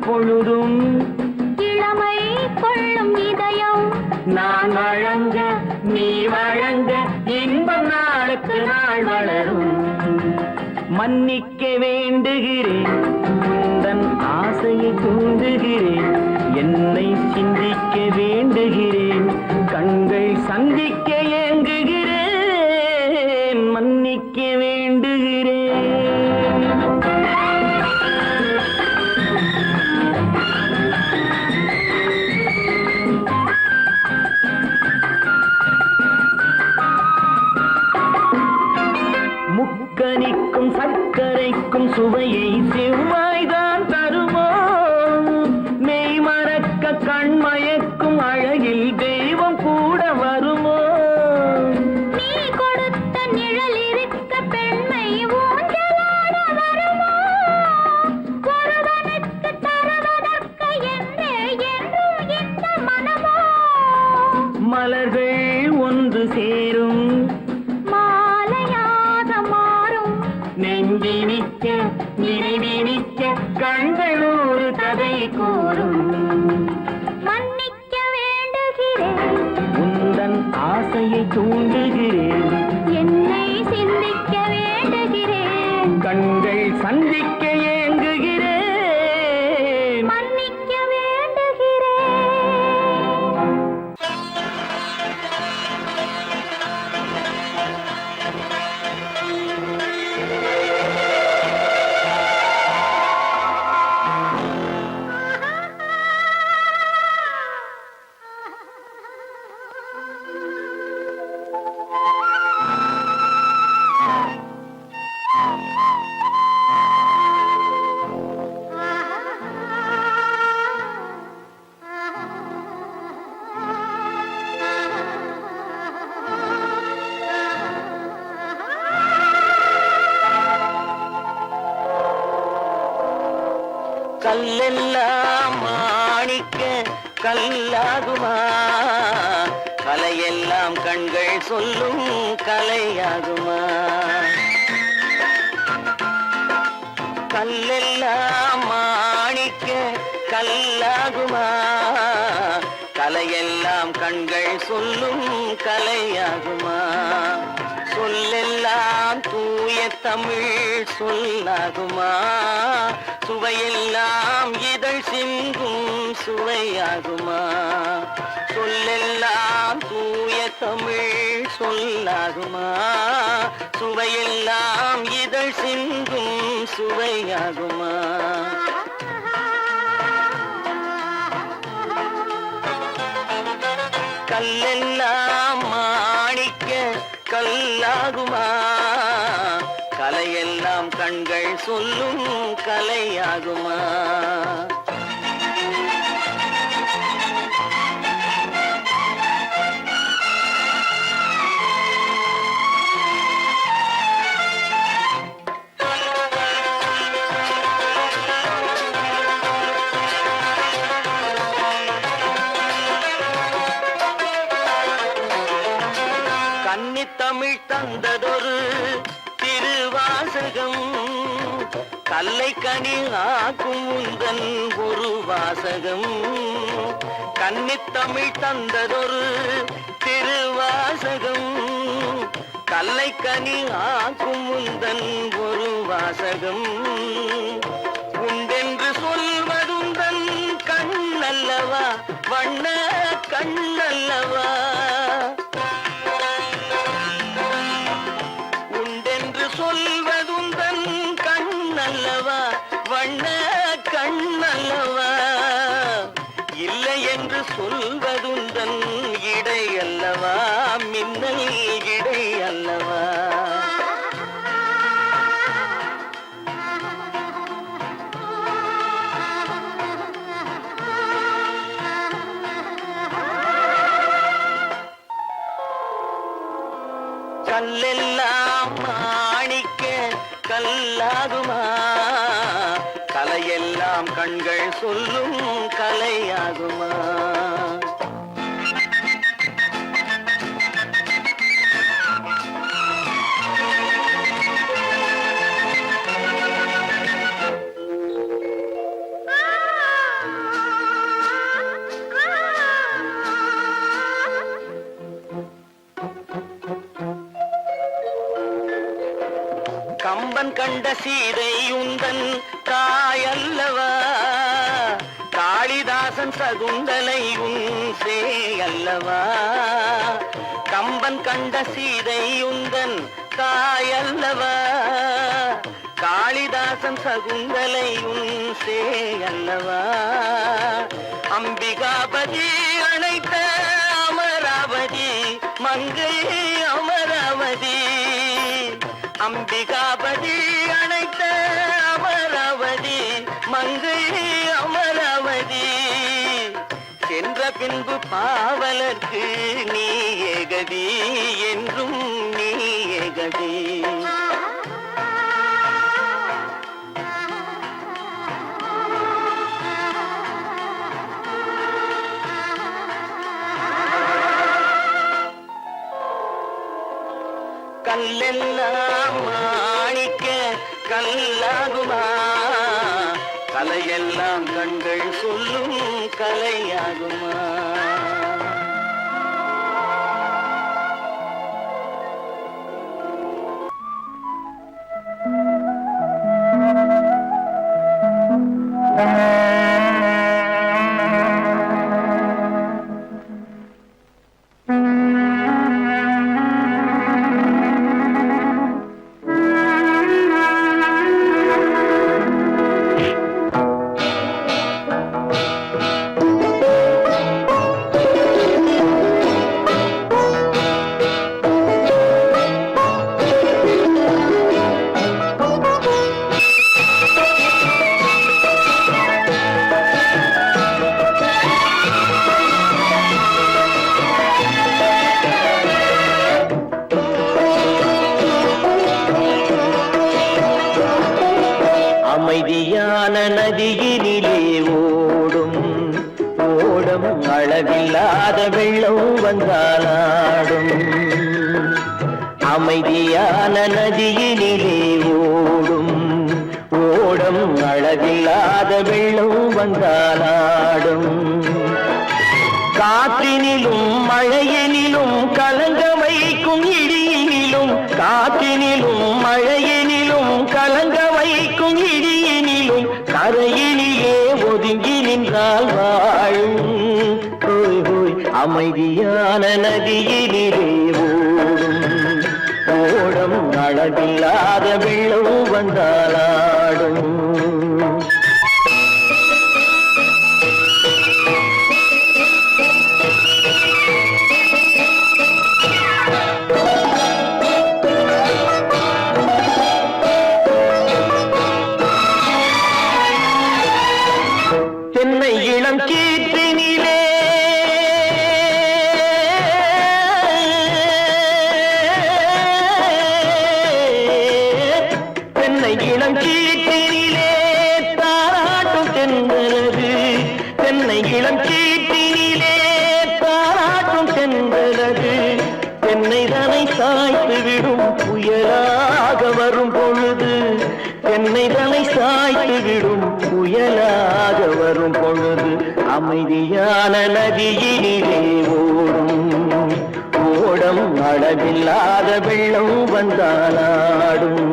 பொழுதும் இளமை கொள்ளும் இதயம் நான் வழங்க நீ வழங்க இன்பம் நாளுக்கு நாள் வளரும். மன்னிக்க வேண்டுகிறேன், உந்தன் ஆசையை தூண்டுகிறேன், என்னை சிந்திக்க வேண்டுகிறேன், கண்கள் சந்திக்க ஏங்குகிறேன், மன்னிக்க வேண்டுகிறேன். முக்கனிக்கும் சர்க்கரைக்கும் சுவையை செவ்வாய்தான் தருமோ, மெய் மறக்க கண்மயக்கும் அழகில் தெய்வம் கூட வருமோ. நீ கொடுத்த நிழல் இருக்க பெண்மை ஊஞ்சலாட வருமோ, ஒருவனுக்கு தருவதற்கு என்றே என்றும் இந்த மனமோ. மலர்கள் ஒன்று சேரும் நெஞ்சினிக்க நினைவினிக்க கண்களூர் கதை கூறும். மன்னிக்க வேண்டுகிறேன், உந்தன் ஆசையை தூண்டுகிறேன், என்னை சிந்திக்க வேண்டுகிறேன், கண்கள் சந்திக்க ஏங்குகிறேன், மன்னிக்க வேண்டுகிறேன். கல்லெல்லாம் மாணிக்க கல்லாகுமா, கலையெல்லாம் கண்கள் சொல்லும் கலையாகுமா. கல்லெல்லாம் மாணிக்க கல்லாகுமா, கலையெல்லாம் கண்கள் சொல்லும் கலையாகுமா. சொல்லெல்லாம் தூய தமிழ் சொல்லாகுமா, சுவையெல்லாம் இதழ் சிந்தும் சுவையாகுமா. சொல்லெல்லாம் தூய தமிழ் சொல்லாகுமா, சுவையெல்லாம் இதழ் சிந்தும் சுவையாகுமா. கல்லெல்லாம் மாணிக்க கல்லாகுமா, கலையெல்லாம் கண்கள் சொல்லும் கலையாகுமா? கன்னித்தமிழ் தந்ததொரு திருவாசகம், கல்லை கனி ஆக்கும் உந்தன் ஒரு வாசகம். கன்னித்தமிழ் தந்ததொரு திருவாசகம், கல்லை கனி ஆக்கும் உந்தன் ஒரு வாசகம். உண்டென்று சொல்வதுந்தன் கண்ணல்லவா, வண்ண கண்ணல்லவா. சொல்வதுந்தன் கண்ணல்லவா, வண்ண கண்ணல்லவா. இல்லை என்று சொல்வதுந்தன் இடை அல்லவா, மின்னல் இடை அல்லவா. கல்லெல்லாம் மாணிக்க கல்லாகுமா, கலையெல்லாம் கண்கள் சொல்லும் கலையாகுமா. கம்பன் கண்ட சீதை உந்தன் தாயல்லவா, காளிதாசன் சகுந்தலை உன் சேயல்லவா. கம்பன் கண்ட சீதை உந்தன் தாயல்லவா, காளிதாசன் சகுந்தலை உன் சேயல்லவா. அம்பிகாபதி அணைத்த அமராவதி மங்கை அமராவதி. அம்பிகாபதி அணைத்த அமராவதி மங்கை அமராவதி. சென்ற பின்பு பாவலர்க்கு நீ ஏகதி, என்றும் நீ ஏகதி. கல்லெல்லாம் மாணிக்க கல்லாகுமா, கலையெல்லாம் கண்கள் சொல்லும் கலையாகுமா. அமைதியான நதியினிலே ஓடும் ஓடும் அளவில்லாத வெள்ளம் வந்தாலாடும். அமைதியான நதியினிலே ஓடும் ஓடும் அளவில்லாத வெள்ளம் வந்தாலாடும். காற்றினிலும் மழையினிலும் கலங்க வைக்கும் இடியினிலும், காற்றினிலும் மழையினிலும் கலங்க வைக்கும் இடியினிலும், கரையினிலே ஒதுங்கி நின்றால் வாழும். ஹோய் ஹோய் அமைதியான நதியினிலே ஓடும் ஓடும் அளவில்லாத வெள்ளம் வந்தாலாடும். என்னை தலை சாய்த்து விடும் புயலாக வரும் பொழுது அமைதியான நதியிலே ஓடும் ஓடம் அளவில்லாத வெள்ளம் வந்தாலாடும்.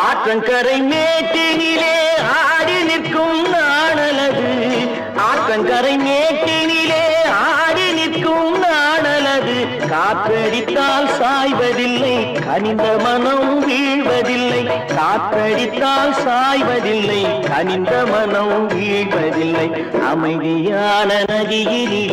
ஆற்றங்கரை மேட்டினிலே ஆடி நிற்கும் நாணலது ஆற்றங்கரை மேட்டினிலே ஆடி நிற்கும் நாணலது காற்றடித்தால் சாய்வதில்லை கனிந்த மனம் வீழ்வதில்லை காற்றடித்தால் சாய்வதில்லை கனிந்த மனம் வீழ்வதில்லை அமைதியான நதியிலே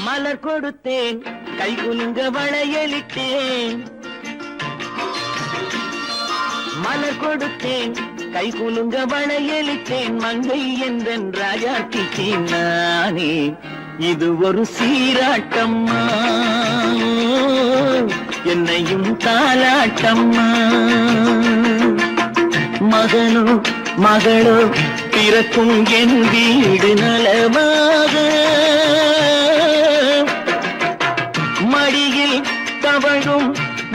மலர் கொடுத்தேன் கை குலுங்க வளையலிட்டேன் மலர் கொடுத்தேன் கை குலுங்க வளையலிட்டேன் மங்கை என்றன் ராஜாத்திக்கு நானே இது ஒரு சீராட்டம்மா என்னையும் தாலாட்டம்மா மகனோ மகளோ பிறக்கும் என் வீடு நலமாக மடியில் தவழும்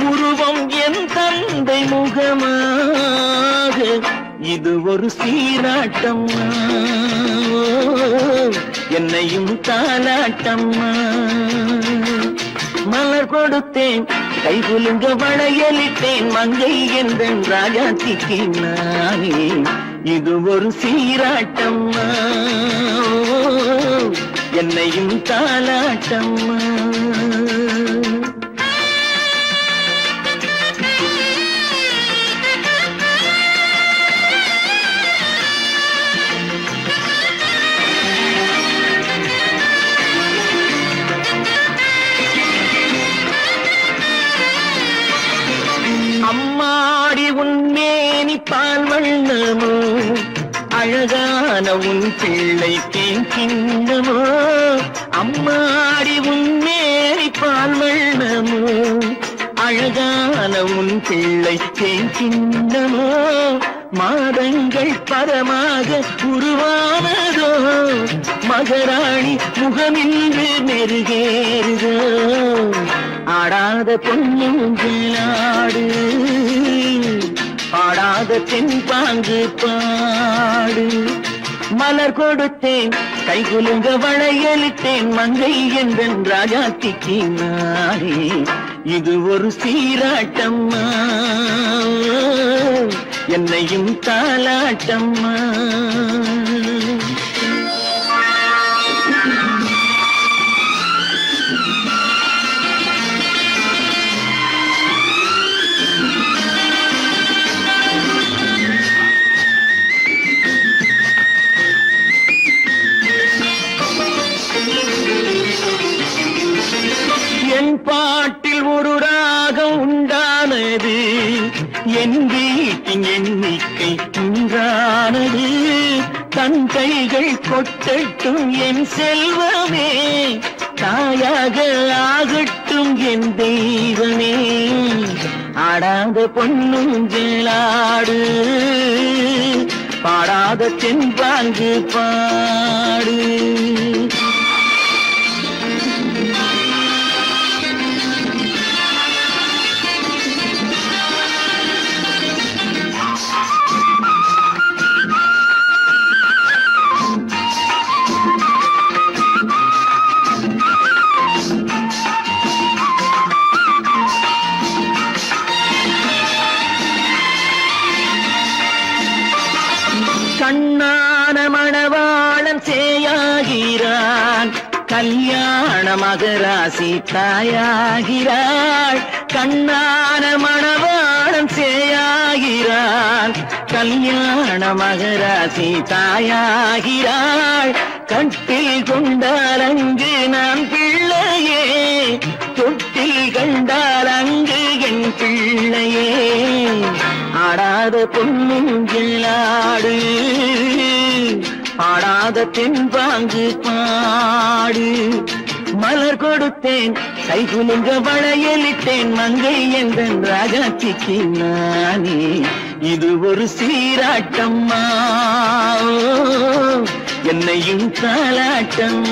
உருவம் என் தந்தை முகமாக இது ஒரு சீராட்டம்மா என்னையும் தாலாட்டம்மா மலர் கொடுத்தேன் கை குலுங்க வளையலிட்டேன் மங்கை என்றன் ராஜாத்திக்கு நானே இது ஒரு சீராட்டம்மா என்னையும் தாலாட்டம்மா அம்மாடி உன்மேனி பால் வண்ணமோ அழகான உன் பிள்ளை தேன் கிண்ணமோ அம்மாடி உன்மேனி பால் வண்ணமோ அழகான உன் பிள்ளை தேன் கிண்ணமோ மாதங்கள் பரமாக உருவானதோ மகராணி முகமின்று நெருகேறுதோ ஆடாத பொன்னுங்களாடு பாடாத தென்பாங்கு பாடு மலர் கொடுத்தேன் கை குலுங்க வளையலிட்டேன் மங்கை என்றன் ராஜாத்திக்கு நானே இது ஒரு சீராட்டம்மா என்னையும் தாலாட்டம்மா. என் பாட்டில் ஒரு ராகம் உண்டானது, என் வீட்டின் எண்ணிக்கை உண்டானது. தன் கைகள் கொட்டட்டும் என் செல்வமே, தாயாக ஆகட்டும் என் தெய்வமே. ஆடாத பொன்னுஞ்சலாடு, பாடாத தென்பாங்கு பாடு. கண்ணான மணவாளன் சேயாகிறான், கல்யாண மகராசி தாயாகிறாள். கண்ணான மணவாளன் சேயாகிறான், கல்யாண மகராசி தாயாகிறாள். கட்டில் கொண்டால் அங்கு நான் பிள்ளையே, தொட்டில் கண்டால் அங்கு என் பிள்ளையே. ஆடாத பொன்னுஞ்சலாடு, ஆடாத தென்பாங்கு பாடு. மலர் கொடுத்தேன் கைகுலுங்க வளையலிட்டேன், மங்கை எந்தன் ராஜாச்சிக்கு நானே. இது ஒரு சீராட்டம்மா என்னையும் தாலாட்டம்.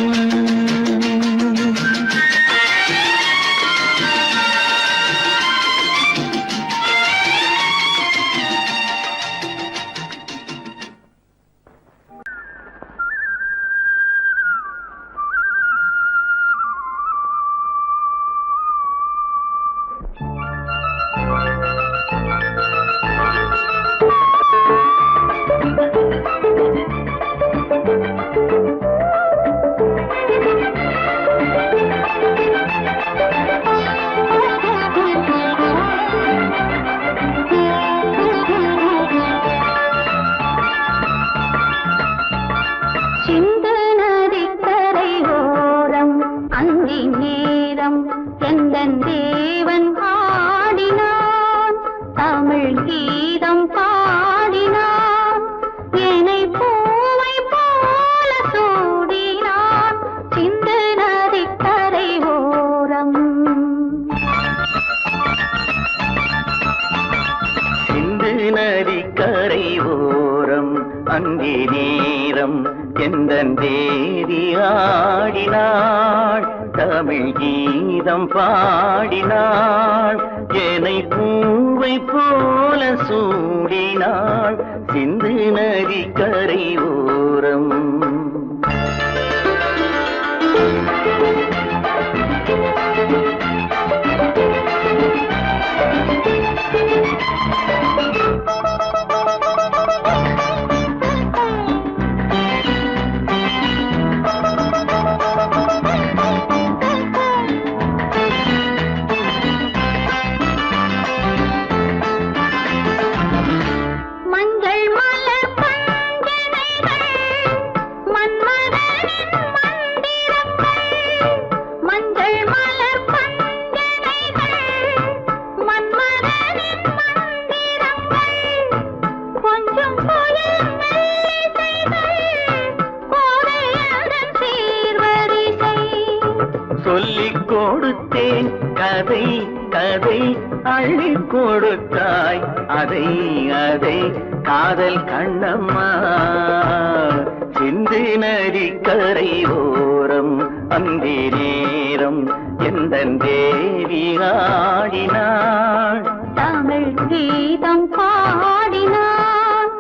நதிக்கரை ஓரம் அங்கே நேரம் எந்தன் தேவி ஆடினாள், தமிழ் கீதம் பாடினாள். என்னை பூவை போல சூடினாள் சிந்து நதிக்கரை ஓரம். சொல்லிக் கொடுத்தேன் கதை கதை, அள்ளி கொடுத்தாய் அதை அதை, காதல் கண்ணம்மா சிந்து நதிக்கரை ஓரம் அந்தி நேரம் எந்தன் தேவி ஆடினாள், தமிழ் கீதம் பாடினாள்.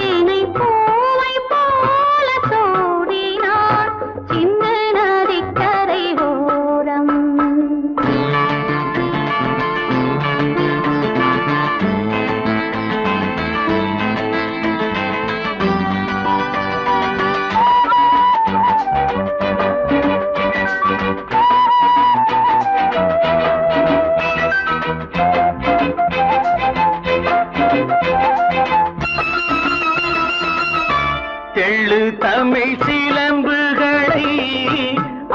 என்னை பூவை போல சூடினாள் சிந்து நதிக்கரை ஓரம். தமிழ் சிலம்புகளை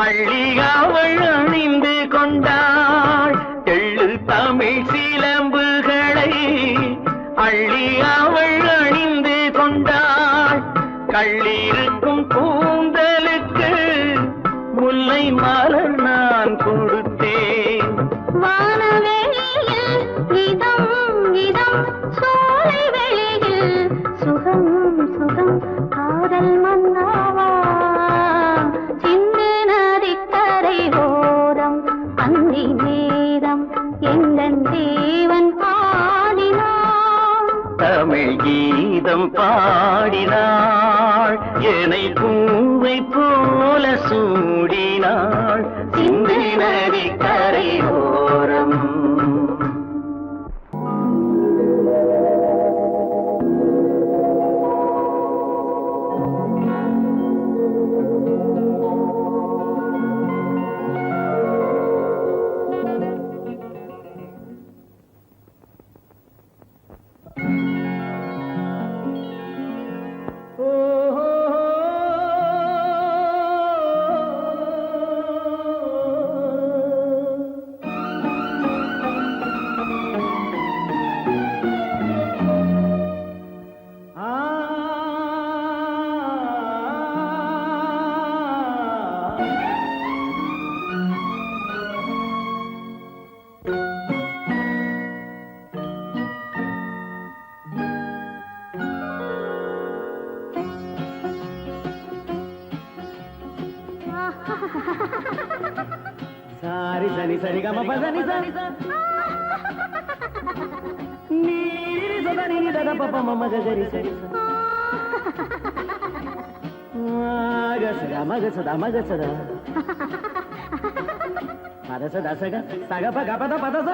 அள்ளி அவள் அணிந்து கொண்டாள். எள்ளு தமிழ் சிலம்புகளை அள்ளி அவள் அணிந்து கொண்டாள். கள்ளிருக்கும் கூந்தலுக்கு முல்லை மலர் நான் கொடுத்தேன். வானவெளியில் இதம் இதம் சோலை வெளியில் சுகம் சுகம் காதல் மன்னாவா சிந்து நதிக்கரை ஓரம் அந்தி நேரம் எந்தன் தேவன் பாடினான். தமிழ் கீதம் பாடினாள் என்னை பூவை போல சூடினாள் சிந்து நதி கரையோரம். சாரி சரி சரி கம பதனி சரி நீரி சதனி தத பப மம கரி சரி மகசதா மகசதா மதசதா சக சக பக பத பதச.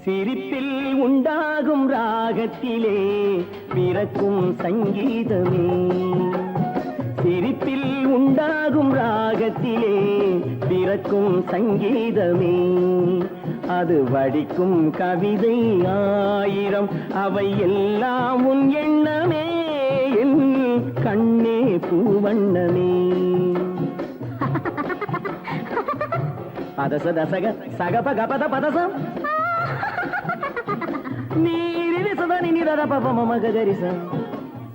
சிரிப்பில் உண்டாகும் ராகத்திலே பிறக்கும் சங்கீதமே. சிரிப்பில் உண்டாகும் ராகத்திலே பிறக்கும் சங்கீதமே. அது வடிக்கும் கவிதை ஆயிரம் அவை எல்லாம் உன் எண்ணமே. என் கண்ணே பூவண்ணமே. பதச தசக சகப கபத பதசம் நீரி சதா நிதத பப மம கரிசம்.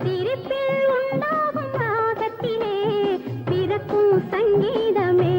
சிரிப்பில் உண்டாகும் ராகத்திலே பிறக்கும் சங்கீதமே.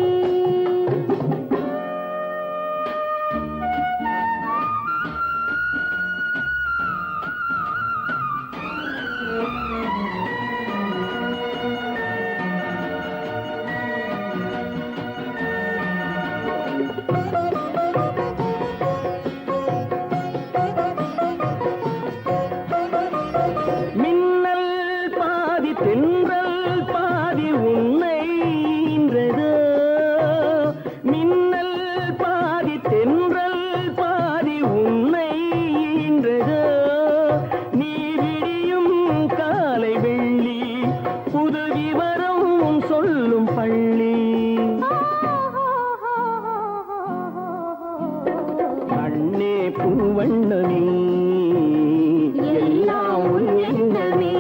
பூவண்ணமே எல்லாம் உன் எண்ணமே.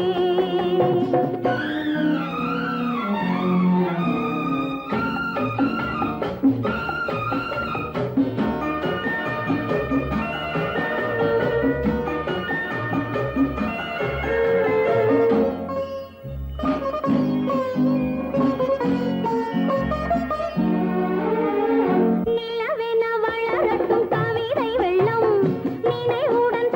நிலவென வளரட்டும் கவிதை வெள்ளம் நினைவுடன்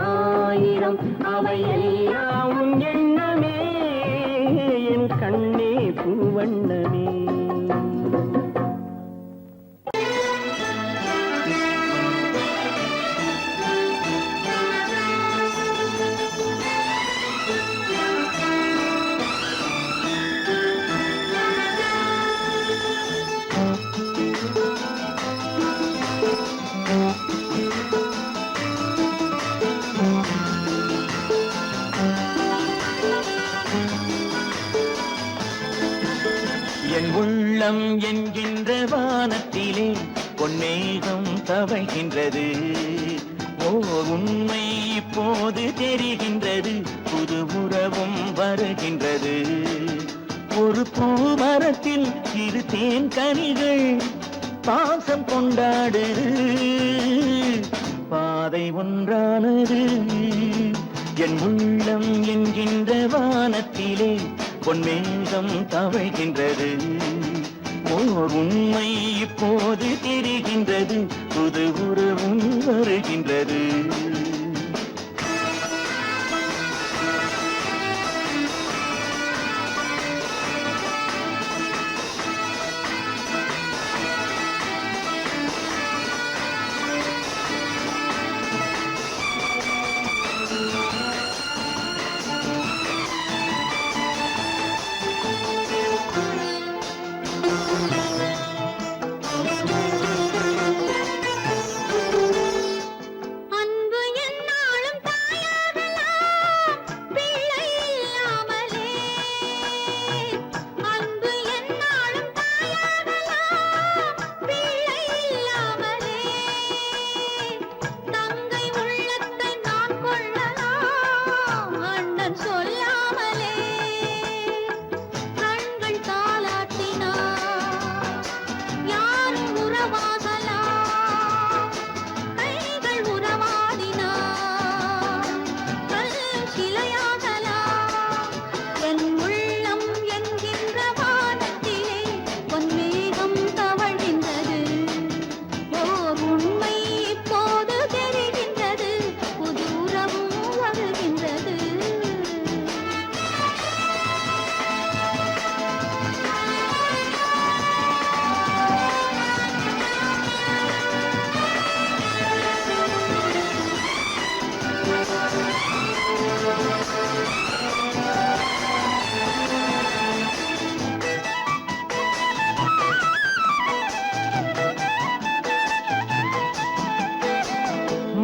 ஆயிரம் அவையெல்லாம் உன் எண்ணமே என் கண்ணே பூவண்ணமே. என் உள்ளம் என்கின்ற வானத்திலே பொன்னேகம் தவழ்கின்றது. ஓர் உண்மை இப்போது தெரிகின்றது, புது உறவும் வருகின்றது. ஒரு பூமரத்தில் இரு தேன் கனிகள் பாசம் கொண்டாடுது, பாதை ஒன்றானது. என் உள்ளம் என்கின்ற வானத்திலே பொன்மேகம் தவழ்கின்றது. ஓர் உண்மை இப்போது தெரிகின்றது, புது உறவும் வருகின்றது.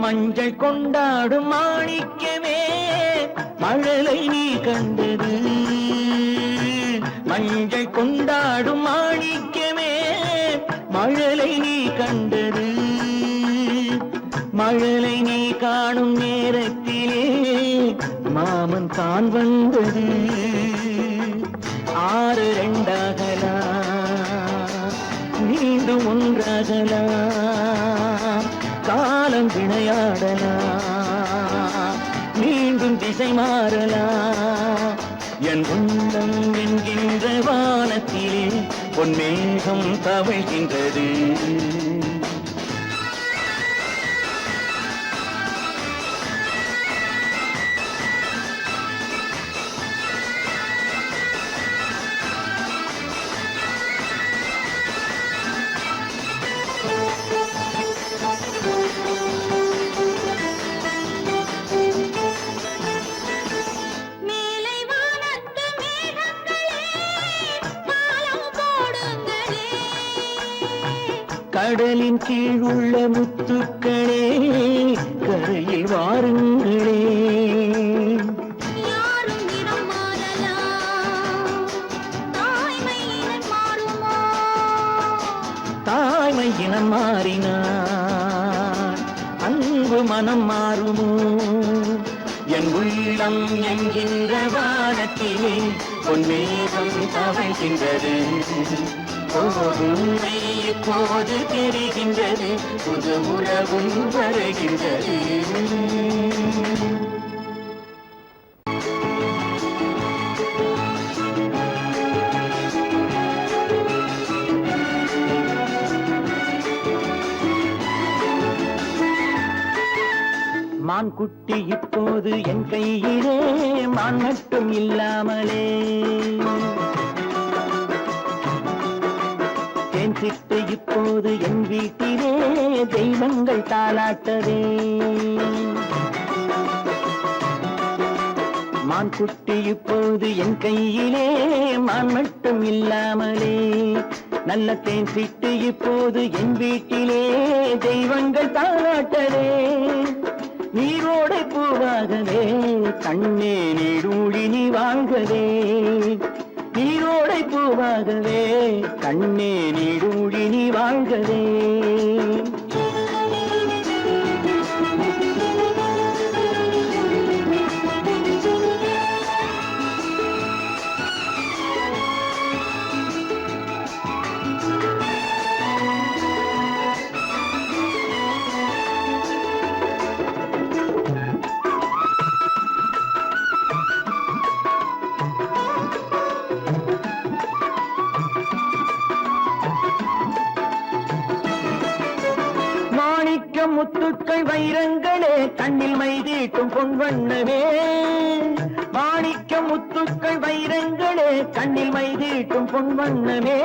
மஞ்சள் கொண்டாடும் மாணிக்கமே மழலை நீ கண்டது. மஞ்சள் கொண்டாடும் மாணிக்கமே மழலை நீ கண்டது. மழலை நீ காணும் நேரத்திலே மாமன் தான் வந்தது. 6 2ஆகலாம், மீண்டும் ஒன்றாகலாம். காலம் விளையாடலாம், மீண்டும் திசை மாறலாம். என் உள்ளம் என்கின்ற வானத்திலே பொன்மேகம் தவழ்கின்றது. கடலின் கீழ் உள்ள முத்துக்களே கரையில் வாருங்களே. யாரும் இனம் மாறலாம், தாய்மை இனம் மாறுமோ? தாய்மை இனம் மாறினார் அன்பு மனம் மாறுமோ? என் உள்ளம் என்கின்ற வானத்திலே பொன்மேகம் தவழ்கின்றது. உண்மை இப்போது தெரிகின்றது, புது உறவும் வருகின்றது. மான் குட்டி இப்போது என் கையிலே மான் மட்டும் இல்லாமலே தேன் சிட்டு இப்போது என் வீட்டிலே தெய்வங்கள் தாலாட்டதே மான் குட்டி இப்போது என் கையிலே மான் மட்டும் இல்லாமலே நல்ல தேன் சிட்டு இப்போது என் வீட்டிலே தெய்வங்கள் தாளாட்டதே நீரோடை பூவாகவே கண்ணே நீடூழி நீ வாழ்கவே நீரோடை பூவாகவே கண்ணே நீடூழி நீ வாழ்கவே முத்துக்கள் வைரங்களே கண்ணில் மைதீட்டும் பொன்வண்ணமே மாணிக்க முத்துக்கள் வைரங்களே கண்ணில் மைதீட்டும் பொன்வண்ணமே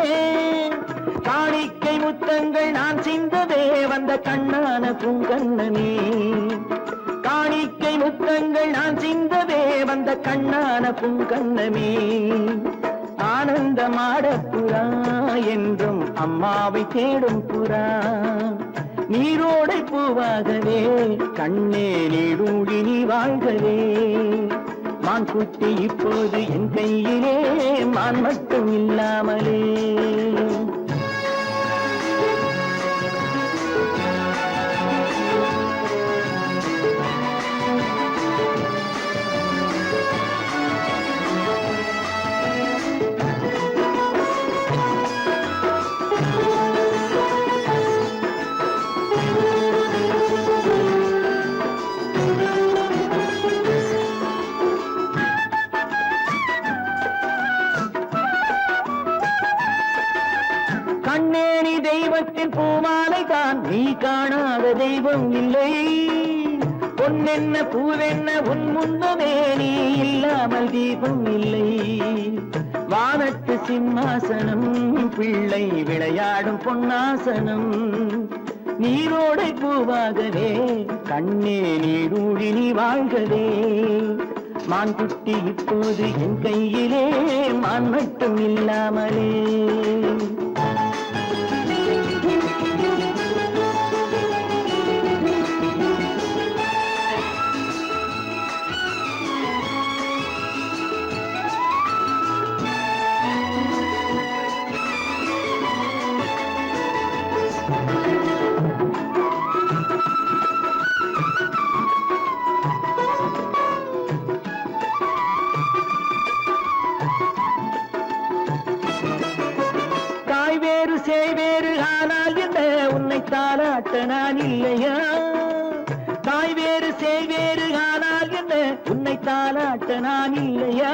காணிக்கை முத்தங்கள் நான் சிந்தவே வந்த கண்ணான பூங்கண்ணமே காணிக்கை முத்தங்கள் நான் சிந்தவே வந்த கண்ணான பூங்கண்ணமே ஆனந்தமாட புறா என்றும் அம்மாவை தேடும் புறா நீரோடை பூவாகவே கண்ணே நீடூழி நீ வாழ்கவே மான் குட்டி இப்போது என் கையிலே மான் மட்டும் இல்லாமலே கண்ணேனி தெய்வத்தின் பூமாலை தான் நீ காணாத தெய்வம் இல்லை பொன்னென்ன பூவென்ன உன் முன்னமே நீ இல்லாமல் தீபம் இல்லை வானத்து சிம்மாசனம் பிள்ளை விளையாடும் பொன்னாசனம் நீரோடை பூவாகவே கண்ணே நீடூழி நீ வாழ்கவே மான் குட்டி இப்போது என் கையிலே மான் மட்டும் இல்லாமலே சேவேறு ஆனால் என்ன உன்னை தாராட்ட நான் இல்லையா தாய் வேறு சேவேறு ஆனால் என்ன உன்னை தாராட்ட நான் இல்லையா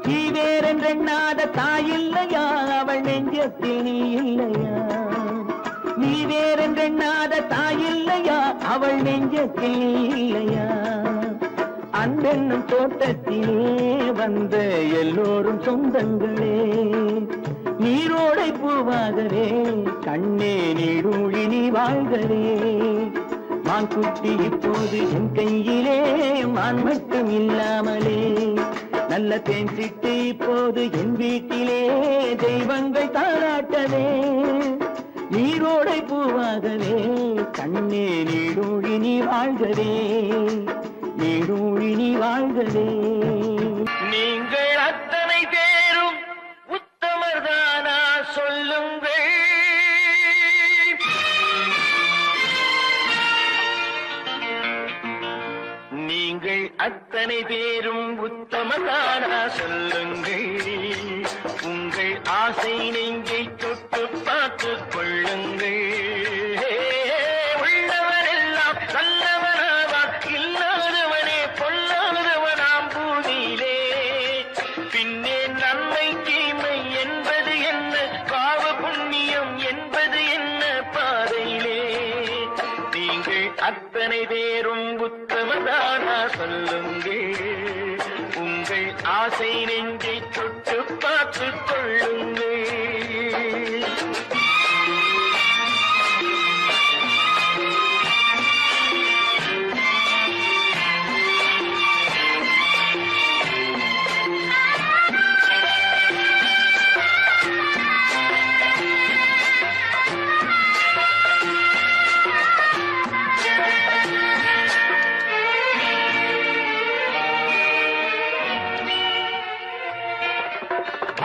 நீ வேறென்றெண்ணாத தாய் இல்லையா அவள் நெஞ்சத்தில் நீ இல்லையா நீ வேறென்றெண்ணாத தாய் இல்லையா அவள் நெஞ்சத்தில் நீ இல்லையா அன்பென்னும் தோட்டத்திலே வந்த எல்லோரும் சொந்தங்களே நீரோடை பூவாகவே கண்ணே நீடூழி நீ வாழ்கவே மான் குட்டி இப்போது என் கையிலே மான் மட்டும் இல்லாமலே நல்ல தேன் சிட்டு இப்போது என் வீட்டிலே தெய்வங்கள் தாராட்டவே நீரோடை பூவாகவே கண்ணே நீடூழி நீ வாழ்கவே நீடூழி நீ வாழ்கவே நீங்கள் அத்தனை பேரும் உத்தமர்தானா சொல்லுங்கள் நீங்கள் அத்தனை பேரும் உத்தமர்தானா சொல்லுங்கள் உங்கள் ஆசை நெஞ்சை தொட்டு பார்த்துக் கொள்ளுங்கள் உள்ளவரெல்லாம் நல்லவனாவான் இல்லாதவனே பொல்லாதவனாம் பூமியிலே பின்னே நன்மை தீமை என்பது என்ன பாவ புண்ணியம் என்பது என்ன பாதையிலே நீங்கள் அத்தனை பேரும் சொல்லுங்கள் உங்கள் ஆசை நெஞ்சை தொட்டு பார்த்துக் கொள்ளுங்கள்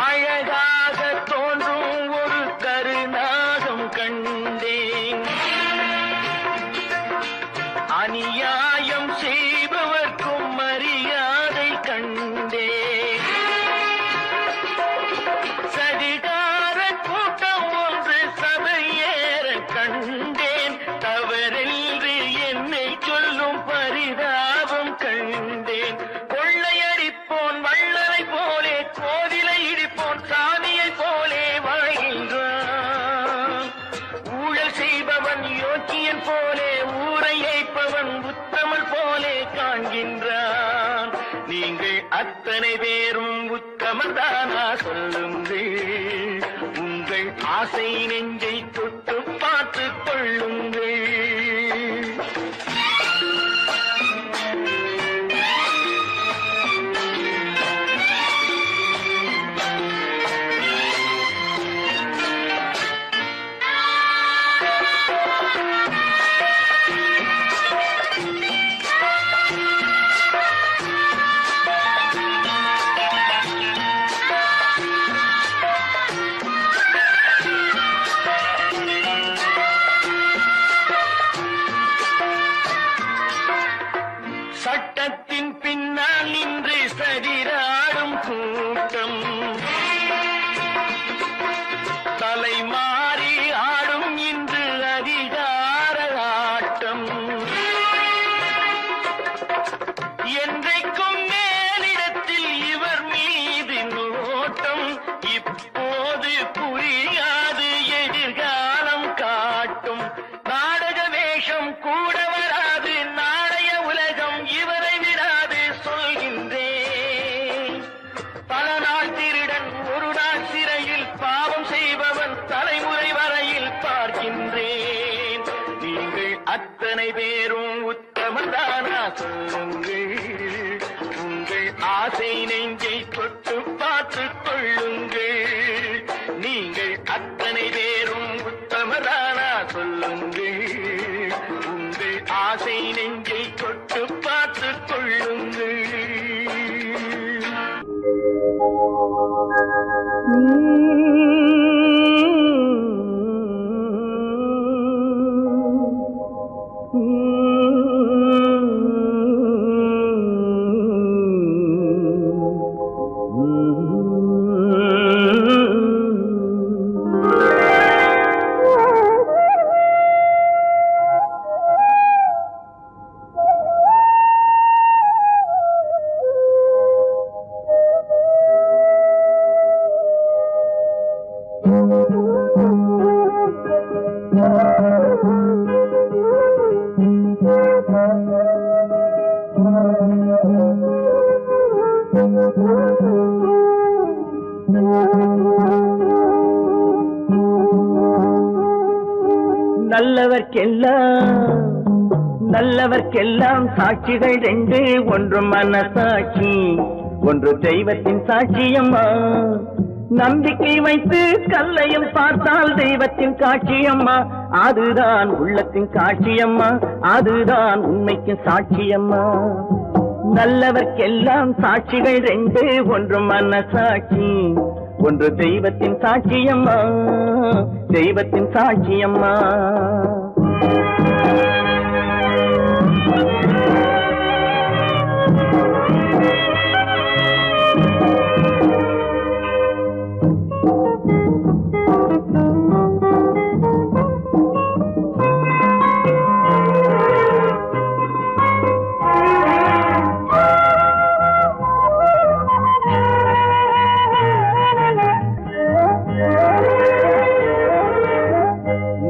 அழகாக தோன்றும் ஒரு கருநாகம் கண்டேன் அநியாயம் செய்பவர்க்கும் மரியாதை கண்டேன் சதிகார கூட்டம் ஒன்று சபையேற கண்டேன் தவறென்று என்னை சொல்லும் பரிதாபம் கண்டேன் கொள்ளையடிப்போன் வள்ளலை போலே கோவிலை இடிப்போன் சாமியை போலே வாழ்கின்றான் ஊழல் செய்பவன் யோக்கியன் போலே ஊரை ஏய்ப்பவன் உத்தமல் போலே காண்கின்றான் நீங்கள் அத்தனை பேரும் உத்தமன் தானா சொல்லுங்கள் உங்கள் ஆசை நெஞ்சை தொட்டு பார்த்துக் கொள்ளுங்கள் சட்டத்தின் பின்னால் நின்று சதிராடும் கூட்டம் தலைமாறி ஆடும் இன்று அதிகார ஆட்டம் என்றைக்கும் மேலிடத்தில் இவர் மீது நோட்டம் இப்போது புரியாது எதிர்காலம் காட்டும் நாடக வேஷம் கூட வராது நாளைய உலகம் இவரை விடாது சொல்கின்றேன் பல நாள் திருடன் ஒரு நாள் சிறையில் பாவம் செய்பவன் தலைமுறை வரையில் பார்க்கின்றேன் நீங்கள் அத்தனை பேரும் உத்தமன் தானா சொல்லுங்கள் உங்கள் ஆசை நெஞ்சை தொட்டு பார்த்துக் கொள்ளுங்கள் நீங்கள் அத்தனை பேரும் உத்தமதானா சொல்லுங்கள் உங்கள் ஆசை நெஞ்சை தொட்டு பார்த்துக் கொள்ளுங்கள் நல்லவர்க்கெல்லாம் சாட்சிகள் ரெண்டு ஒன்று மனசாட்சி ஒன்று தெய்வத்தின் சாட்சியம்மா நம்பிக்கை வைத்து கல்லையும் பார்த்தால் தெய்வத்தின் காட்சியம்மா அதுதான் உள்ளத்தின் காட்சியம்மா அதுதான் உண்மைக்கு சாட்சியம்மா நல்லவர்க்கெல்லாம் சாட்சிகள் ரெண்டு ஒன்று மனசாட்சி ஒன்று தெய்வத்தின் சாட்சியம்மா தெய்வத்தின் சாட்சியம்மா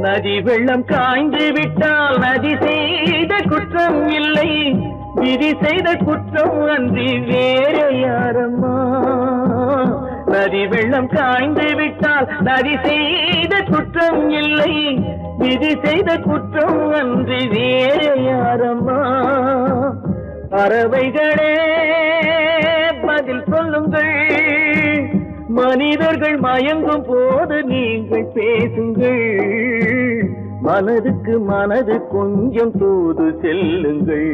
நதி வெள்ளம் காய்ந்து விட்டால் நதி செய்த குற்றம் இல்லை விதி செய்த குற்றம் அன்றி வேற யாரம்மா நதி வெள்ளம் காய்ந்து விட்டால் நதி செய்த குற்றம் இல்லை விதி செய்த குற்றம் அன்றி வேற யாரம்மா பறவைகளே பதில் சொல்லுங்கள் மனிதர்கள் மயங்கும் போது நீங்கள் பேசுங்கள் மனதுக்கு மனது கொஞ்சம் தூது செல்லுங்கள்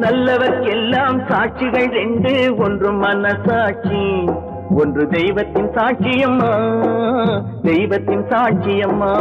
நல்லவர்க்கெல்லாம் சாட்சிகள் ரெண்டு ஒன்று மனசாட்சி ஒன்று தெய்வத்தின் சாட்சியம்மா தெய்வத்தின் சாட்சியம்மா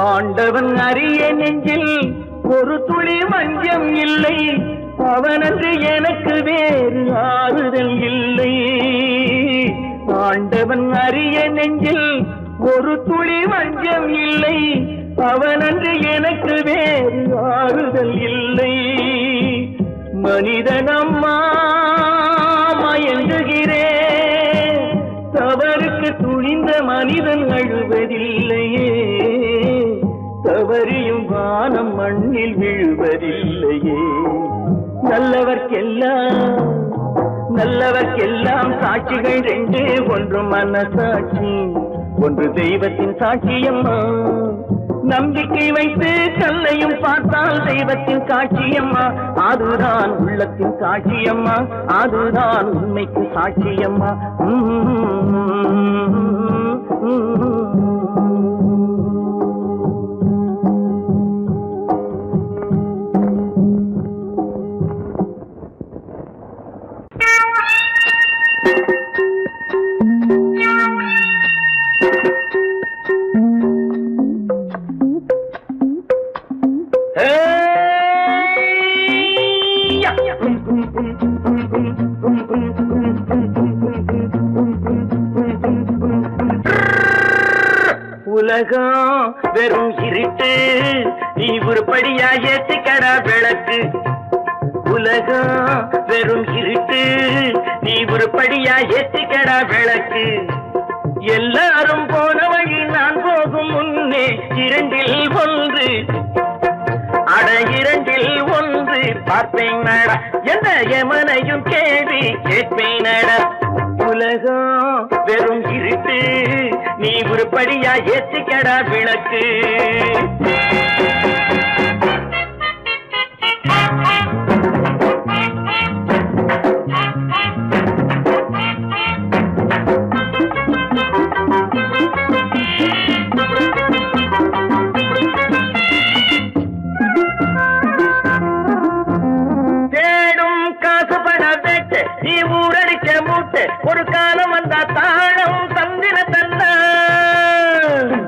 ஆண்டவன் அறிய நெஞ்சில் ஒரு துளி வஞ்சம் இல்லை அவனன்று எனக்கு வேறு ஆறுதல் இல்லை ஆண்டவன் அறிய நெஞ்சில் ஒரு துளி வஞ்சம் இல்லை அவனன்று எனக்கு வேறு ஆறுதல் இல்லை மனிதனம்மா மயங்குகிறேன் தவறுக்கு துணிந்த மனிதன் அழுவதில்லையே தவறியும் வானம் மண்ணில் விழுவதில்லையே நல்லவர்க்கெல்லாம் சாட்சிகள் ரெண்டு ஒன்று மனசாட்சி ஒன்று தெய்வத்தின் சாட்சியம்மா நம்பிக்கை வைத்து கல்லையும் பார்த்தால் தெய்வத்தின் சாட்சியம்மா அதுதான் உள்ளத்தின் சாட்சியம்மா அதுதான் உண்மைக்கு சாட்சியம்மா உலகம் வெறும் இருட்டு நீ உருப்படியா ஏத்திக்கடா விளக்கு உலகம் வெறும் இருட்டு நீ உருப்படியா ஏத்திக்கடா விளக்கு எல்லாரும் போன வழி நான் போகும் முன்னே இரண்டில் ஒன்று அட இரண்டில் ஒன்று பார்ப்பேன் நட எந்த எமனையும் கேள்வி கேட்பேன் நட உலகம் வெறும் இருட்டு நீ உருப்படியா ஏத்திக்கடா விளக்கு தேடும் காசு பண வேட்டு நீ ஊரடிச்ச மூட்டு ஒரு காலம் வந்தா தாழம் தந்திர தந்தா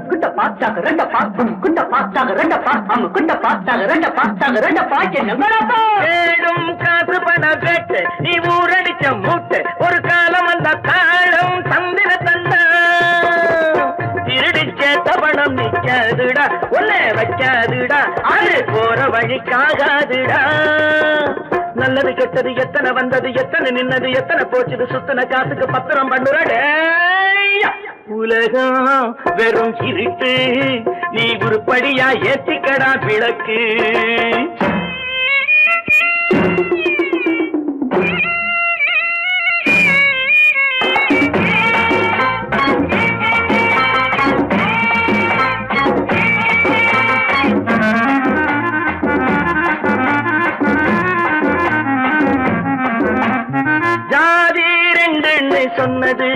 குண்ட பாச்சாக ரெண்ட பாக்கும் குண்ட பாச்சாக ரெண்ட பாக்கும் குண்ட பாச்சாக ரெண்ட பாச்சாக ரெண்ட பாக்க நம்மளப்பா தேடும் காசு பண வேட்டு நீ ஊரடிச்ச மூட்டு ஒரு காலம் வந்தா தாழம் தந்திர தந்தா திருடிச்ச தவணம் நிக்காதுடா ஒன்னே வைக்காதுடா அது போற வழிக்காகாதுடா நல்லது கெட்டது எத்தனை வந்தது எத்தனை நின்னது எத்தனை போச்சுது சுத்தன காசுக்கு பத்திரம் பண்ணுறடே உலகம் வெறும் இருட்டு நீ உருப்படியா ஏத்திக்கடா விளக்கு ஜாதி ரெண்டு சொன்னது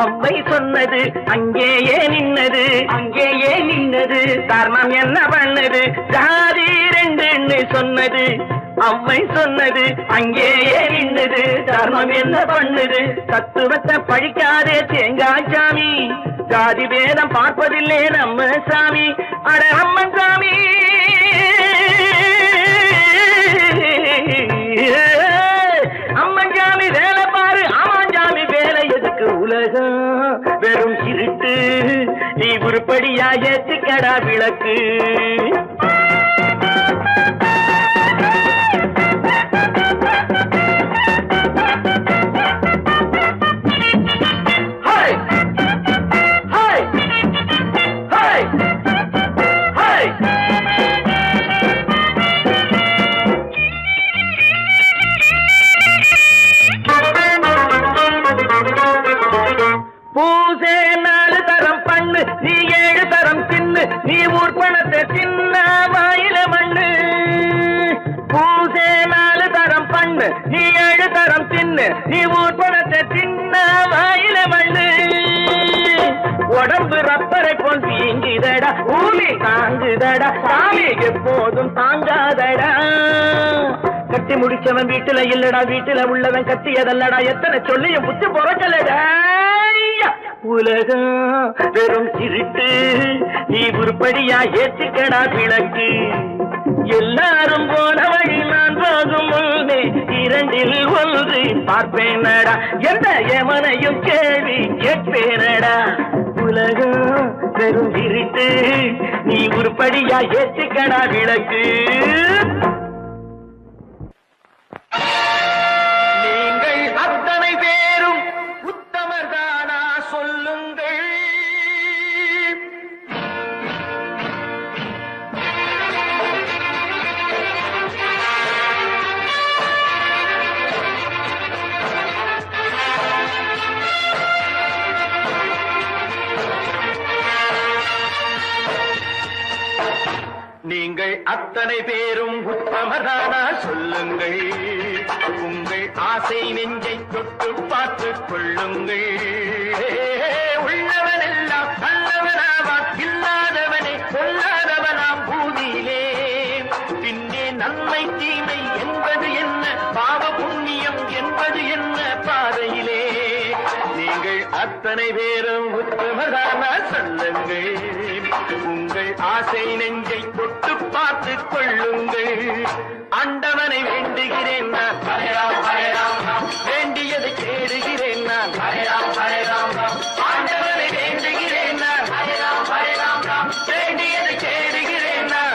அவ்வை சொன்னது அங்கேயே நின்னது தர்மம் என்ன பண்ணது ஜாதி ரெண்டு சொன்னது அவ்வை சொன்னது அங்கேயே நின்னது தர்மம் என்ன பண்ணுது தத்துவத்தை பழிக்காதே தேங்காய் சாமி ஜாதி வேதம் பார்ப்பதில்லை நம்ம சாமி அட அம்மன் சாமி அம்மன் சாமி இருட்டு நீ உருப்படியா ஏற்றிக்கடா விளக்கு பூசே 4 தரம் பண்ணு நீ 7 தரம் தின்னு நீ ஊர் பணத்தை தின்ன வாயில மண்ணு பூசே 4 தரம் பண்ணு நீ 7 தரம் தின்னு நீ ஊர் பணத்தை தின்ன வாயில மண்ணு உடம்பு ரப்பரை போல் வீங்குதடா ஊமி தாங்குதடா சாமி எப்போதும் தாங்காதடா கட்டி முடிச்சவன் வீட்டுல இல்லடா வீட்டுல உள்ளவன் கத்தியதல்லடா எத்தனை சொல்லியும் புத்தி பொறக்கலடா உலகம் வெறும் இருட்டு நீ உருப்படியா ஏற்றிக்கடா விளக்கு எல்லாரும் போன வழி நான் போகும் முன்னே 2 ஒன்று பார்ப்பேனடா எந்த எமனையும் கேள்வி கேட்பேனடா உலகம் வெறும் இருட்டு நீ உருப்படியா ஏற்றிக்கடா விளக்கு நீங்கள் அத்தனை பேரும் உத்தமர்தானா சொல்லுங்கள் நீங்கள் அத்தனை பேரும் உத்தமதானா சொல்லுங்கள் உங்கள் ஆசை நெஞ்சை தொட்டு பார்த்துக் கொள்ளுங்கள் உள்ளவனெல்லாம் நல்லவனாவான் இல்லாதவனே சொல்லாதவனாம் பூமியிலே பின்னே நன்மை தீமை என்பது என்ன பாவ புண்ணியம் என்பது என்ன பாதையிலே நீங்கள் அத்தனை பேரும் உத்தமதானா சொல்லுங்கள் உங்கள் ஆசை நெஞ்சை தொட்டு பார்த்துக் கொள்ளுங்கள் ஆண்டவனை வேண்டுகிறேன் நான் வேண்டியதை தேடுகிறேன் நான் ஆண்டவனை வேண்டுகிறேன் நான் வேண்டியதை தேடுகிறேன் நான்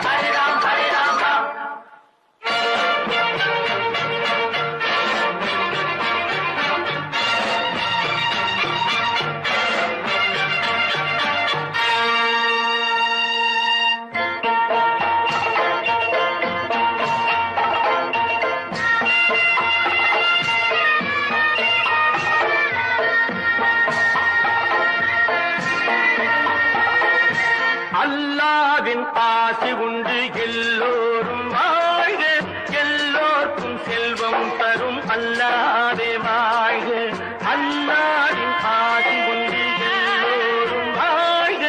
அல்லாவின் ஆசி உண்டு எல்லோரும் வாழ்க எல்லோருக்கும் செல்வம் தரும் அல்லாவே வாழ்க அல்லாவின் ஆசி உண்டு எல்லோரும் வாழ்க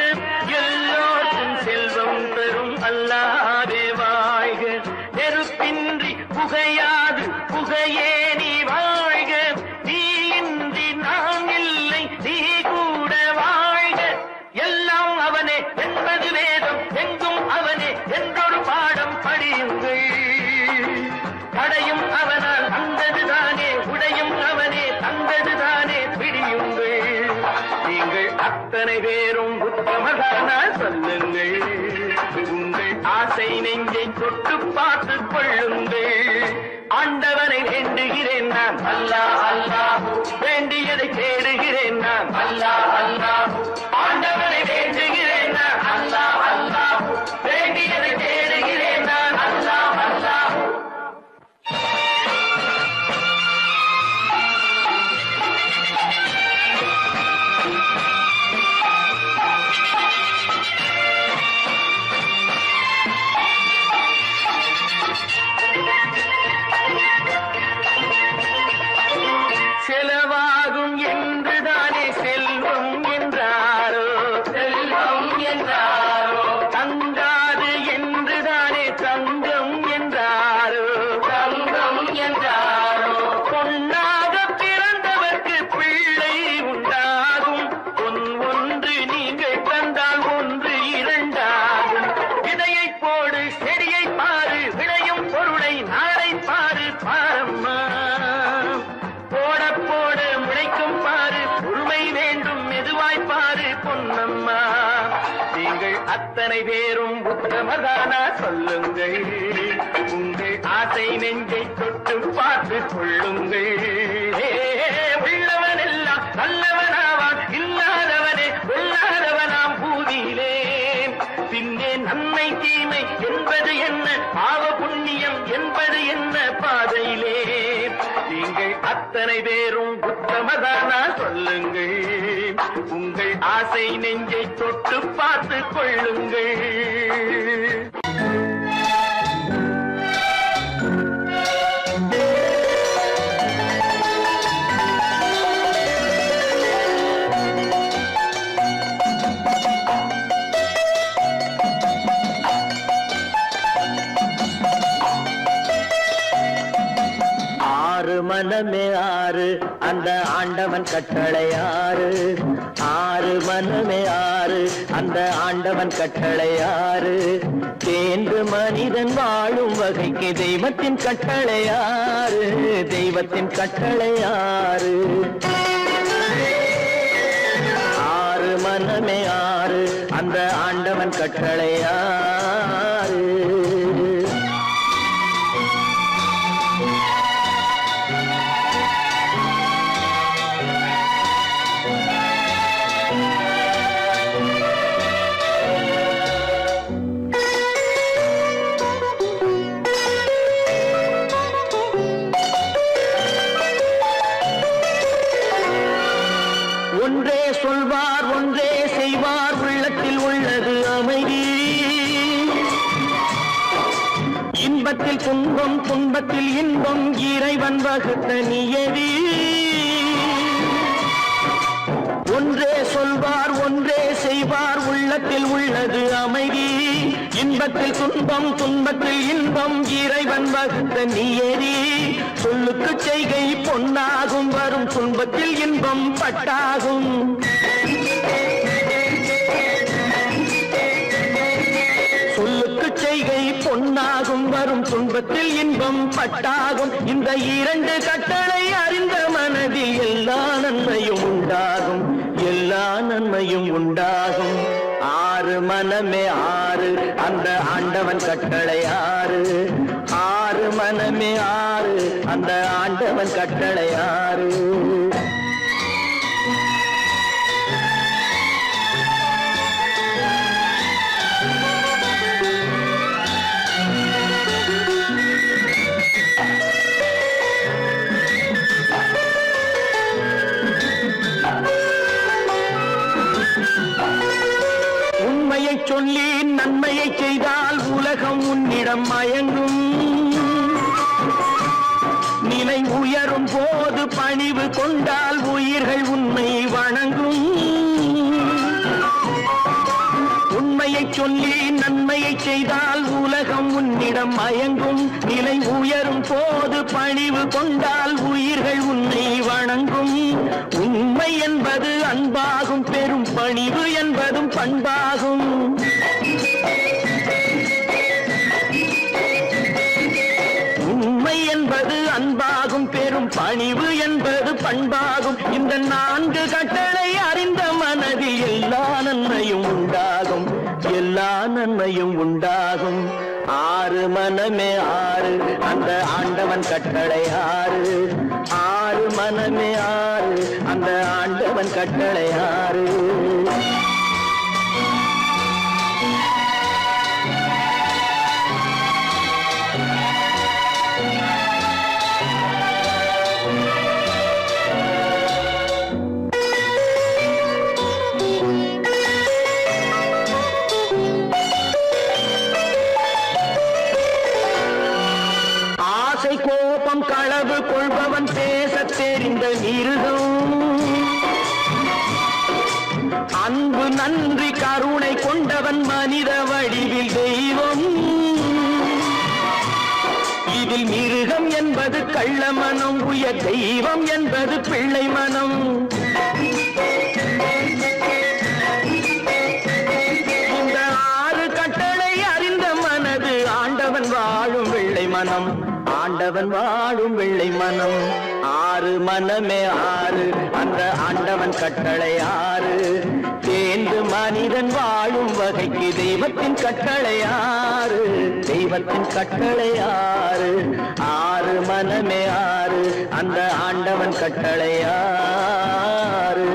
எல்லோருக்கும் செல்வம் தரும் அல்லாவே வாழ்க நெருப்பின்றி புகையாது புகையே நீ வாழ்க நீ இன்றி நான் இல்லை நீ கூட வாழ்க எல்லாம் அவனே என்பது வேதம் எங்கும் அவனே என்றொரு பாடம் படியுங்கள் படையும் அவனால் வந்ததுதானே உடையும் அவனே தந்ததுதானே பிடியுங்கள் நீங்கள் அத்தனை பேரும் உத்தமதானா சொல்லுங்கள் உங்கள் ஆசை நெஞ்சை தொட்டு பார்த்துக் கொள்ளுங்கள் ஆண்டவனை வேண்டுகிறேன் நான் அல்லாஹ் வேண்டியதை தேடுகிறேன் நான் அல்லாஹ் ஆண்டவனை வேண்டுகிறேன் நான் அல்லாஹ் வேண்டியதை தேடுகிறேன் நான் அல்லாஹ் செலவாகும் என்றுதானே செல்வம் என்றாரோ தங்காது என்றுதானே தங்கம் என்றாரோ பொன்னாக பிறந்தவர்க்கு பிள்ளை உண்டாகும் பொன் ஒன்று நீங்கள் தந்தால் ஒன்று இரண்டாகும் விதையை போடு செடியை பாரு விளையும் பொருளை நாளை பாரு பாரம்மா போட போட முளைக்கும் பாரு பொறுமை வேண்டும் மெதுவாய் பாரு பொன் அத்தனை பேரும் உத்தமதானா சொல்லுங்கள். உங்கள் ஆசை நெஞ்சை தொட்டு பார்த்து கொள்ளுங்கள். உள்ளவன் எல்லாம் நல்லவனாவான், இல்லாதவனே கொல்லாதவனாம் பூதியிலே. பின்னே நன்மை தீமை என்பது என்ன, பாவ புண்ணியம் என்பது என்ன பாதையிலே. நீங்கள் அத்தனை பேரும் உத்தமதானா சொல்லுங்கள். உங்கள் ஆசை நெஞ்சை தொட்டு பார்த்து கொள்ளுங்கள். மனமே ஆறு அந்த ஆண்டவன் கட்டளை ஆறு. ஆறு மனமே ஆறு அந்த ஆண்டவன் கட்டளை ஆறு. தேர்ந்து மனிதன் வாழும் வகைக்கு தெய்வத்தின் கட்டளை ஆறு. தெய்வத்தின் கட்டளை ஆறு. ஆறு மனமே ஆறு அந்த ஆண்டவன் கட்டளை ஆறு. ஒன்றே சொல்வார் ஒன்றே செய்வார், உள்ளத்தில் உள்ளது அமைதி. இன்பத்தில் துன்பம் துன்பத்தில் இன்பம் இறைவன் வகுத்த நியதி. ஒன்றே சொல்வார் ஒன்றே செய்வார், உள்ளத்தில் உள்ளது அமைதி. இன்பத்தில் துன்பம் துன்பத்தில் இன்பம் இறைவன் வகுத்த நியதி. சொல்லுக்கு செய்கை பொன்னாகும், வரும் துன்பத்தில் இன்பம் பட்டாகும். சொல்லுக்கு செய்கை பொன்னாகும், வரும் துன்பத்தில் இன்பம் பட்டாகும். இந்த இரண்டு கட்டளை அறிந்த மனதில் எல்லா நன்மையும் உண்டாகும். எல்லா நன்மையும் உண்டாகும். ஆறு மனமே ஆறு அந்த ஆண்டவன் கட்டளை ஆறு. ஆறு மனமே ஆறு அந்த ஆண்டவன் கட்டளை ஆறு. உண்மையை சொல்லி நன்மையை செய்தால் உலகம் உன்னிடம் மயங்கும். நிலை உயரும் போது பணிவு கொண்டால் உயிர்கள் உன்னை வணங்கும். உண்மையை சொல்லி நன்மையை செய்தால் உலகம் உன்னிடம் மயங்கும். நிலை உயரும் போது பணிவு கொண்டால் உயிர்கள் உன்னை வணங்கும். உண்மை என்பது அன்பாகும், பெரும் பணிவு என்பதும் பண்பாகும். உண்மை என்பது அன்பாகும், பெரும் பணிவு என்பது பண்பாகும். இந்த நான்கு கட்டளை அறிந்த மனதில் எல்லா நன்மையும் உண்டாகும். எல்லா நன்மையும் உண்டாகும். ஆறு மனமே ஆறு அந்த ஆண்டவன் கட்டளை ஆறு. ஆறு மனமே ஆறு அந்த ஆண்டவன் கட்டளை ஆறு. கோபம் களவு கொள்பவன் பேசத் தெரிந்த மிருகம். அன்பு நன்றி கருணை கொண்டவன் மனித வடிவில் தெய்வம். இதில் மிருகம் என்பது கள்ள மனம், உயர் தெய்வம் என்பது பிள்ளை மனம். இந்த ஆறு கட்டளை அறிந்த மனது ஆண்டவன் வாழும் வெள்ளை மனம். ஆண்டவன் வாழும் வெள்ளை மனம். ஆறு மனமே ஆறு அந்த ஆண்டவன் கட்டளை ஆறு தேர்ந்து மனிதன் வாழும் வகைக்கு தெய்வத்தின் கட்டளை ஆறு தெய்வத்தின் கட்டளை ஆறு ஆறு மனமே ஆறு அந்த ஆண்டவன் கட்டளை ஆறு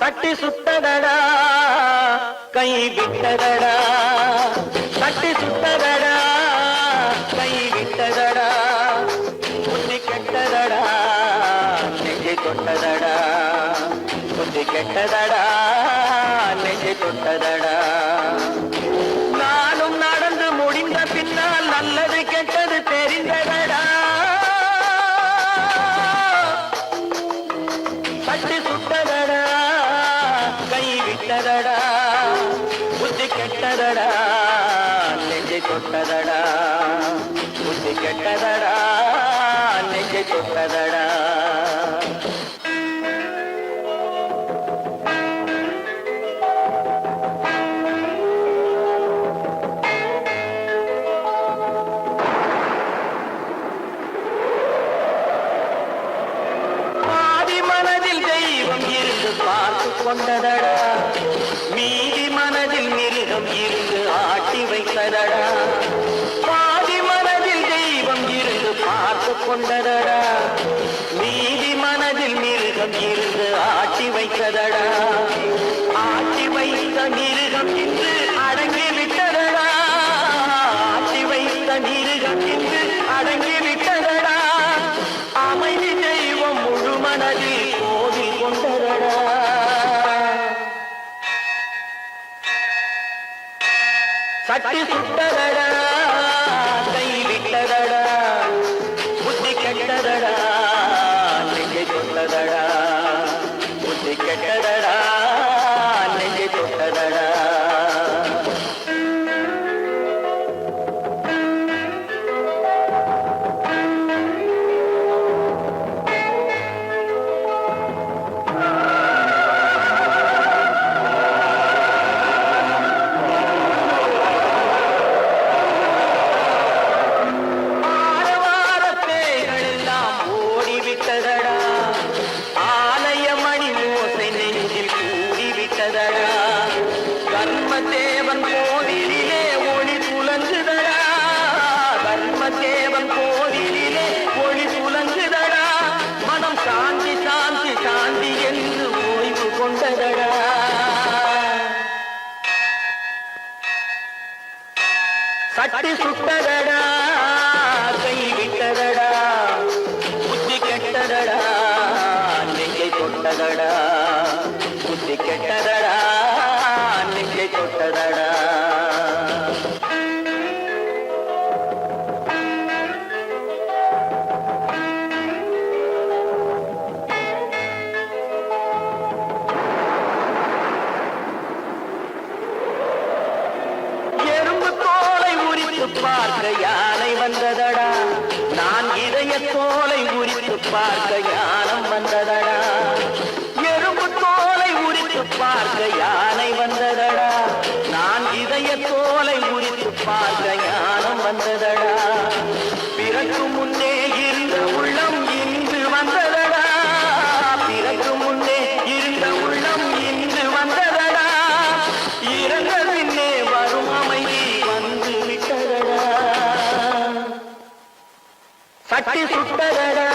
தட்டி சுத்ததடா கை விட்டதடா தட்டி சுத்ததடா கை விட்டதடா புத்தி கெட்டதடா நெஞ்சை தொட்டதடா புத்தி கெட்டதடா நெஞ்சை தொட்டதடா நானும் நடந்து முடிந்த பின்னால் நல்லது கெட்டது தெரிந்ததடா தட்டி சுட்டதடா கை விட்டதடா புத்தி கெட்டதடா நெஞ்சை தொட்டதடா புத்தி கெட்டதடா நெஞ்சை தொட்டதடா பார்த்து கொண்டதடா மீதி மனதில் மிருகம் இருந்து ஆட்டி வைத்ததடா பாதி மனதில் தெய்வம் இருந்து பார்த்து கொண்டதடா மீதி மனதில் மிருகம் இருந்து ஆட்டி வைத்ததடா ஆட்டி வைத்த மிருகம் இன்று அடங்கி விட்டதடா ஆட்டி வைத்த மிருகம் இன்று அடங்கி விட்டதடா அமைதி தெய்வம் முழு மனதில் கோவில் கொண்டதடா சட்டி சுட்டதடா கை விட்டதடா புத்தி கெட்டதடா நெஞ்சை தொட்டதடா புத்தி கெட்டதடா நெஞ்சை தொட்டதடா தர்மதேவன் கோவிலிலே ஒளி புலங்குதடா தர்மதேவன் கோவிலிலே ஒளி புலங்குதடா மனம் சாந்தி சாந்தி சாந்தி என்று ஓய்வு கொண்டதடா சட்டி சுட்டதடா கை விட்டதடா புத்தி கெட்டதடா நெஞ்சை தொட்டதடா புத்தி கெட்டதடா நெஞ்சை தொட்டதடா எறும்பு தோலை உரித்து பார்க்க யானை வந்ததடா நான் இதய தோலை உரித்து பார்க்க யானம் வந்ததடா எறும்பு தோலை உரித்து பார்க்க யானை வந்ததடா நான் இதய தோலை உரித்து பார்க்க ஞானம் வந்ததடா பிறகு முன்னே இருந்த உள்ளம் இன்று வந்ததடா பிறகு முன்னே இருந்த உள்ளம் இன்று வந்ததடா இறந்த பின்னே வரும் அமைதி வந்து விட்டதடா சட்டி சுட்டதடா